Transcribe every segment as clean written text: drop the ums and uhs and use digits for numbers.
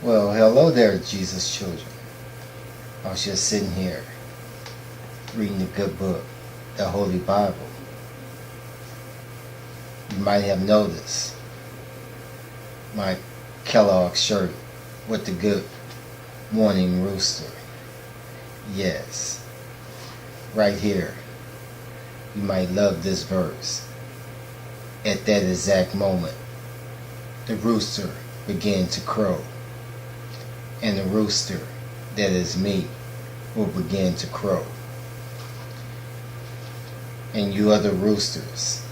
Well, hello there, Jesus children. I was just sitting here reading the good book, the Holy Bible. You might have noticed my Kellogg shirt with the good morning rooster. Yes, right here. You might love this verse. At that exact moment, the rooster began to crow. And the rooster, that is me, will begin to crow. And you other roosters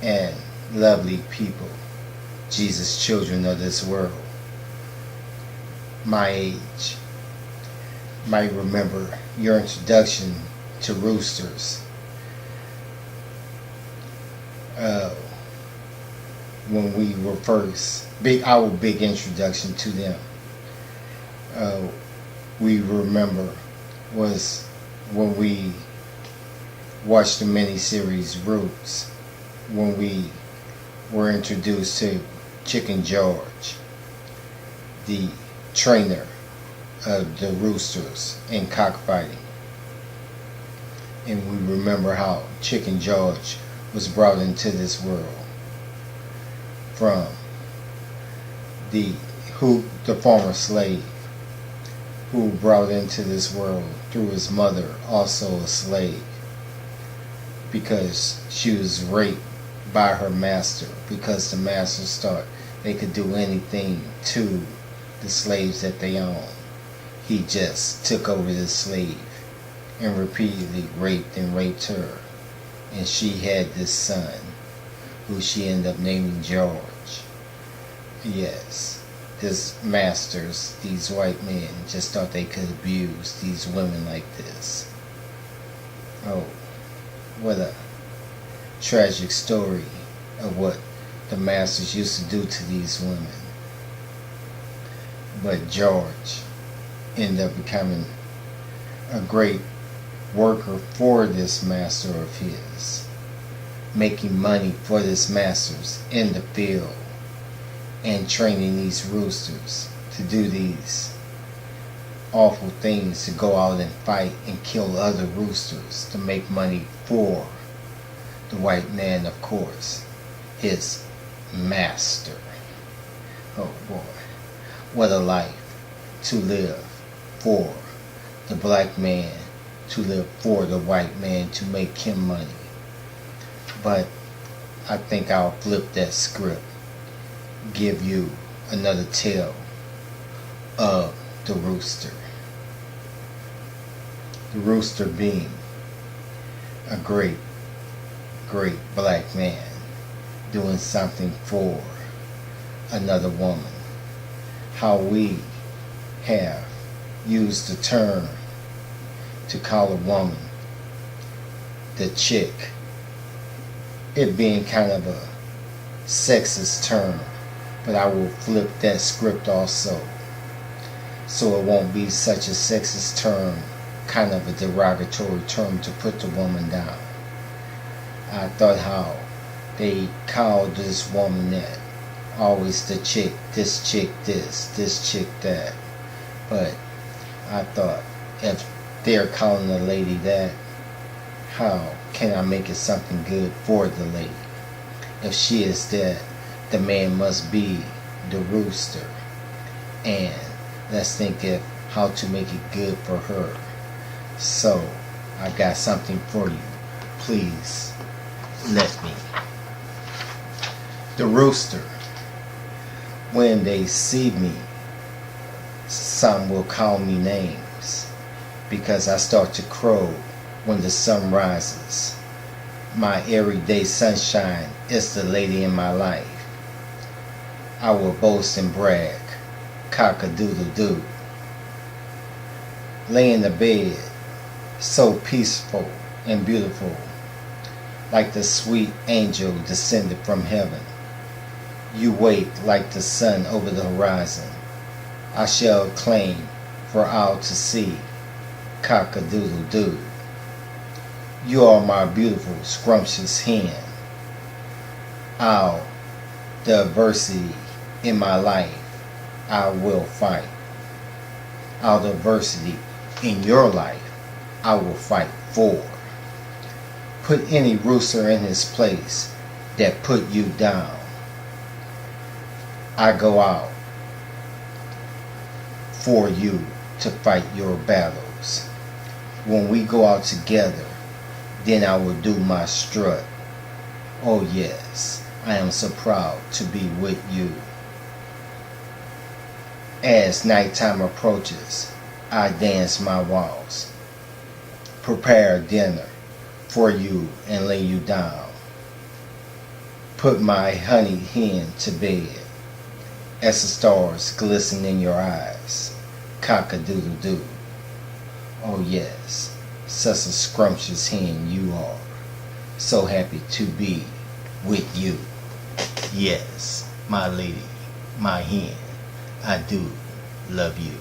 and lovely people, Jesus children of this world, my age, might remember your introduction to roosters. When we were first, our big introduction to them, we remember was when we watched the miniseries Roots, when we were introduced to Chicken George, the trainer of the roosters in cockfighting. And we remember how Chicken George was brought into this world from the former slave who brought into this world through his mother, also a slave, because she was raped by her master, because the masters thought they could do anything to the slaves that they owned. He just took over the slave and repeatedly raped her. And she had this son who she ended up naming George. Yes, his masters, these white men, just thought they could abuse these women like this. Oh, what a tragic story of what the masters used to do to these women. But George ended up becoming a great worker for this master of his, making money for this masters in the field and training these roosters to do these awful things, to go out and fight and kill other roosters to make money for the white man, of course, his master. Oh boy, what a life to live for the black man, to live for the white man, to make him money. But I think I'll flip that script, give you another tale of the rooster. The rooster being a great black man doing something for another woman. How we have used the term to call a woman the chick, it being kind of a sexist term, but I will flip that script also, so it won't be such a sexist term, kind of a derogatory term to put the woman down. I thought how they called this woman that, always the chick this, this chick that. But I thought, if they're calling the lady that, how can I make it something good for the lady? If she is that, the man must be the rooster. And let's think of how to make it good for her. So I got something for you. Please let me. The rooster, when they see me, some will call me names, because I start to crow when the sun rises. My everyday sunshine is the lady in my life. I will boast and brag, cock-a-doodle-doo. Lay in the bed, so peaceful and beautiful, like the sweet angel descended from heaven. You wake like the sun over the horizon. I shall claim for all to see, cock-a-doodle-doo. You are my beautiful, scrumptious hen. The adversity in my life I will fight. Out of adversity in your life, I will fight for. Put any rooster in his place that put you down. I go out for you to fight your battles. When we go out together, then I will do my strut. Oh yes, I am so proud to be with you. As nighttime approaches, I dance my waltz. Prepare dinner for you and lay you down. Put my honey hen to bed as the stars glisten in your eyes. Cock-a-doodle-doo. Oh yes, such a scrumptious hen you are. So happy to be with you. Yes, my lady, my hen, I do love you.